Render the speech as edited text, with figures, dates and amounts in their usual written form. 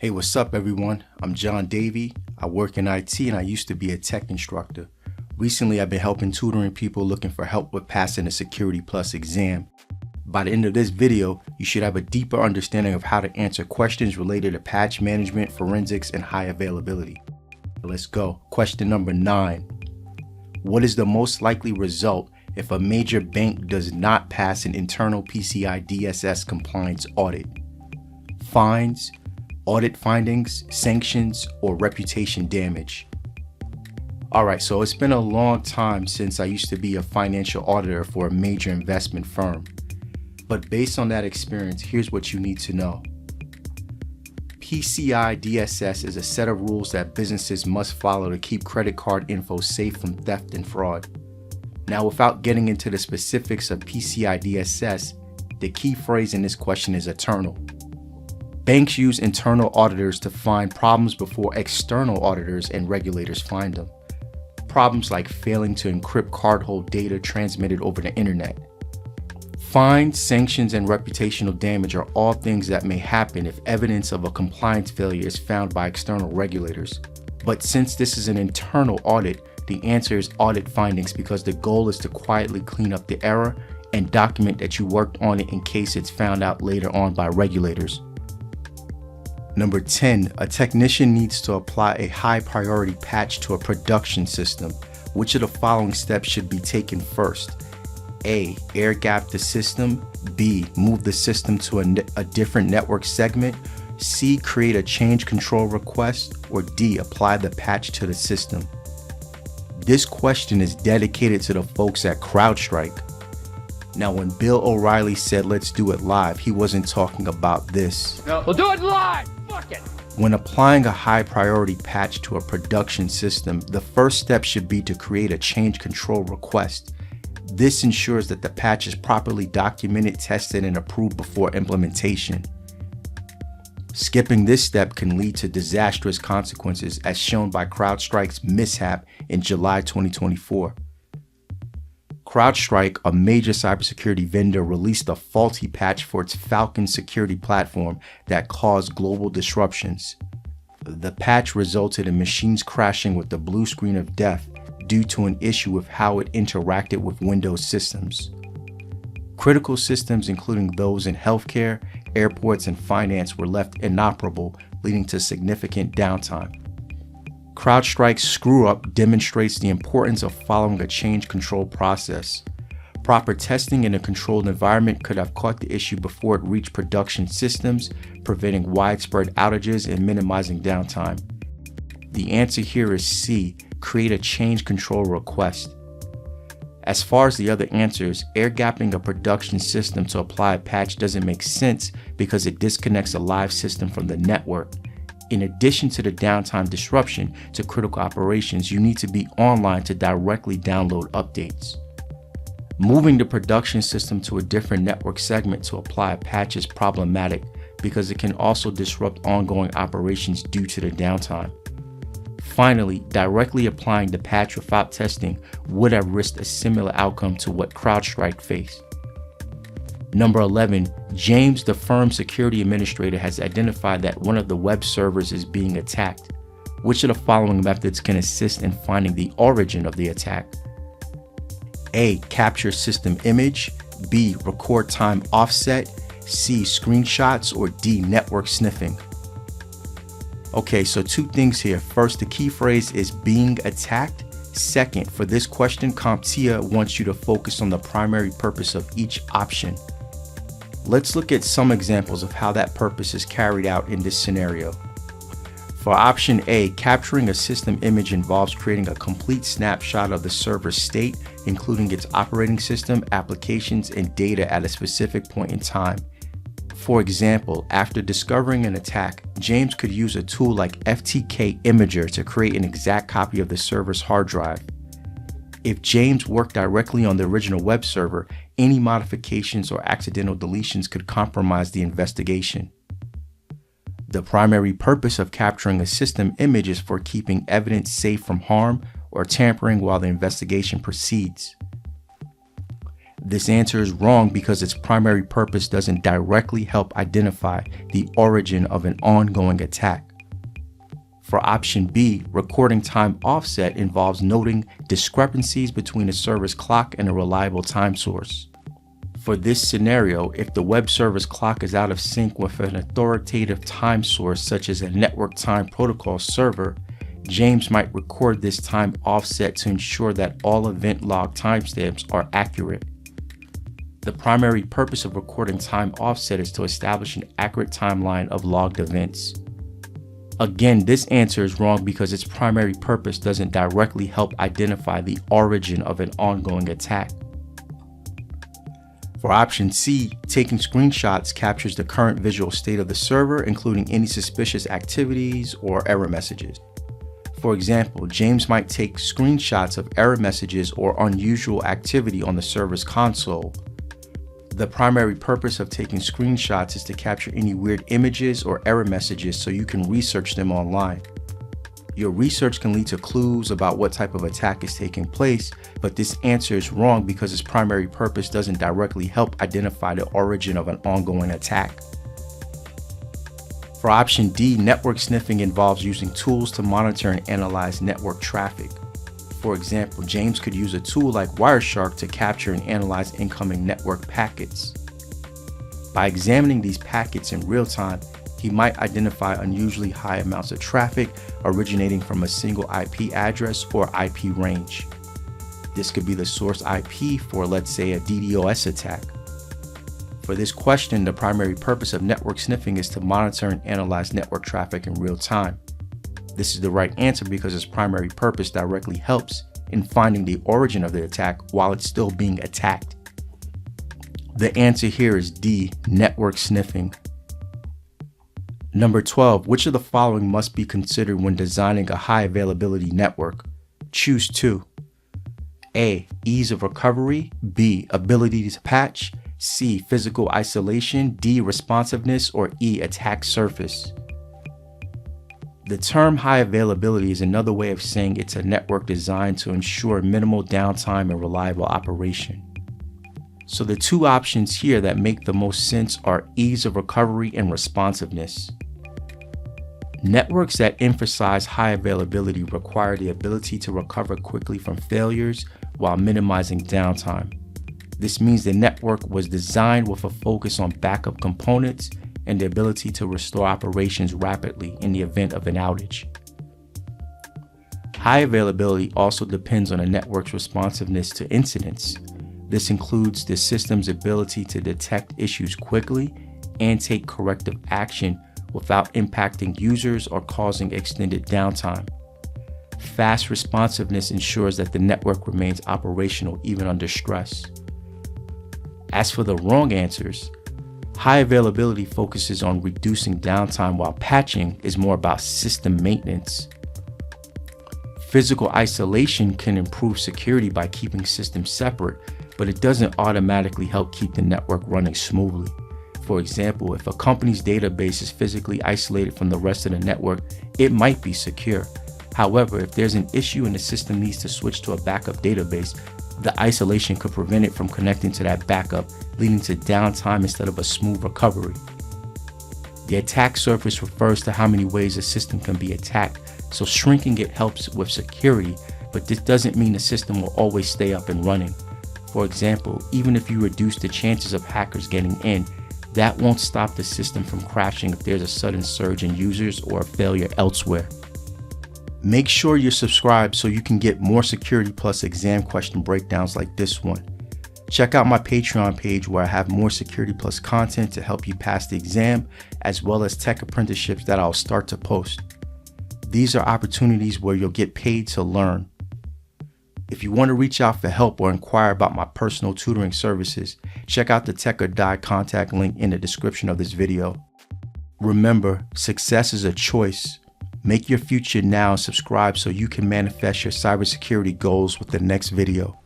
Hey, what's up everyone? I'm John Davey. I work in IT and I used to be a tech instructor. Recently, I've been helping tutoring people looking for help with passing the Security Plus exam. By the end of this video, you should have a deeper understanding of how to answer questions related to patch management, forensics, and high availability. Let's go. Question number 9. What is the most likely result if a major bank does not pass an internal PCI DSS compliance audit? Fines, audit findings, sanctions, or reputation damage? Alright, so it's been a long time since I used to be a financial auditor for a major investment firm. But based on that experience, here's what you need to know. PCI DSS is a set of rules that businesses must follow to keep credit card info safe from theft and fraud. Now, without getting into the specifics of PCI DSS, the key phrase in this question is eternal. Banks use internal auditors to find problems before external auditors and regulators find them. Problems like failing to encrypt cardhold data transmitted over the internet. Fines, sanctions, and reputational damage are all things that may happen if evidence of a compliance failure is found by external regulators. But since this is an internal audit, the answer is audit findings because the goal is to quietly clean up the error and document that you worked on it in case it's found out later on by regulators. Number 10, a technician needs to apply a high priority patch to a production system. Which of the following steps should be taken first? A, air gap the system. B, move the system to a different network segment. C, create a change control request. Or D, apply the patch to the system. This question is dedicated to the folks at CrowdStrike. Now, when Bill O'Reilly said, "Let's do it live," he wasn't talking about this. No, we'll do it live! Fuck it! When applying a high priority patch to a production system, the first step should be to create a change control request. This ensures that the patch is properly documented, tested, and approved before implementation. Skipping this step can lead to disastrous consequences, as shown by CrowdStrike's mishap in July 2024. CrowdStrike, a major cybersecurity vendor, released a faulty patch for its Falcon security platform that caused global disruptions. The patch resulted in machines crashing with the blue screen of death due to an issue with how it interacted with Windows systems. Critical systems, including those in healthcare, airports, and finance, were left inoperable, leading to significant downtime. CrowdStrike's screw-up demonstrates the importance of following a change control process. Proper testing in a controlled environment could have caught the issue before it reached production systems, preventing widespread outages and minimizing downtime. The answer here is C, create a change control request. As far as the other answers, air gapping a production system to apply a patch doesn't make sense because it disconnects a live system from the network. In addition to the downtime disruption to critical operations, you need to be online to directly download updates. Moving the production system to a different network segment to apply a patch is problematic because it can also disrupt ongoing operations due to the downtime. Finally, directly applying the patch without testing would have risked a similar outcome to what CrowdStrike faced. Number 11, James, the firm's security administrator, has identified that one of the web servers is being attacked. Which of the following methods can assist in finding the origin of the attack? A, capture system image. B, record time offset. C, screenshots. Or D, network sniffing. Okay, so two things here. First, the key phrase is being attacked. Second, for this question, CompTIA wants you to focus on the primary purpose of each option. Let's look at some examples of how that purpose is carried out in this scenario. For option A, capturing a system image involves creating a complete snapshot of the server's state, including its operating system, applications, and data at a specific point in time. For example, after discovering an attack, James could use a tool like FTK Imager to create an exact copy of the server's hard drive. If James worked directly on the original web server, any modifications or accidental deletions could compromise the investigation. The primary purpose of capturing a system image is for keeping evidence safe from harm or tampering while the investigation proceeds. This answer is wrong because its primary purpose doesn't directly help identify the origin of an ongoing attack. For option B, recording time offset involves noting discrepancies between a server's clock and a reliable time source. For this scenario, if the web server's clock is out of sync with an authoritative time source such as a network time protocol server, James might record this time offset to ensure that all event log timestamps are accurate. The primary purpose of recording time offset is to establish an accurate timeline of logged events. Again, this answer is wrong because its primary purpose doesn't directly help identify the origin of an ongoing attack. For option C, taking screenshots captures the current visual state of the server, including any suspicious activities or error messages. For example, James might take screenshots of error messages or unusual activity on the server's console. The primary purpose of taking screenshots is to capture any weird images or error messages so you can research them online. Your research can lead to clues about what type of attack is taking place, but this answer is wrong because its primary purpose doesn't directly help identify the origin of an ongoing attack. For option D, network sniffing involves using tools to monitor and analyze network traffic. For example, James could use a tool like Wireshark to capture and analyze incoming network packets. By examining these packets in real time, he might identify unusually high amounts of traffic originating from a single IP address or IP range. This could be the source IP for, let's say, a DDoS attack. For this question, the primary purpose of network sniffing is to monitor and analyze network traffic in real time. This is the right answer because its primary purpose directly helps in finding the origin of the attack while it's still being attacked. The answer here is D, network sniffing. Number 12, which of the following must be considered when designing a high availability network? Choose two. A, ease of recovery. B, ability to patch. C, physical isolation. D, responsiveness. Or E, attack surface. The term high availability is another way of saying it's a network designed to ensure minimal downtime and reliable operation. So the two options here that make the most sense are ease of recovery and responsiveness. Networks that emphasize high availability require the ability to recover quickly from failures while minimizing downtime. This means the network was designed with a focus on backup components and the ability to restore operations rapidly in the event of an outage. High availability also depends on a network's responsiveness to incidents. This includes the system's ability to detect issues quickly and take corrective action without impacting users or causing extended downtime. Fast responsiveness ensures that the network remains operational even under stress. As for the wrong answers, high availability focuses on reducing downtime while patching is more about system maintenance. Physical isolation can improve security by keeping systems separate, but it doesn't automatically help keep the network running smoothly. For example, if a company's database is physically isolated from the rest of the network, it might be secure. However, if there's an issue and the system needs to switch to a backup database, the isolation could prevent it from connecting to that backup, leading to downtime instead of a smooth recovery. The attack surface refers to how many ways a system can be attacked, so shrinking it helps with security, but this doesn't mean the system will always stay up and running. For example, even if you reduce the chances of hackers getting in, that won't stop the system from crashing if there's a sudden surge in users or a failure elsewhere. Make sure you're subscribed so you can get more Security Plus exam question breakdowns like this one. Check out my Patreon page where I have more Security Plus content to help you pass the exam, as well as tech apprenticeships that I'll start to post. These are opportunities where you'll get paid to learn. If you want to reach out for help or inquire about my personal tutoring services, check out the Tech or Die contact link in the description of this video. Remember, success is a choice. Make your future now and subscribe so you can manifest your cybersecurity goals with the next video.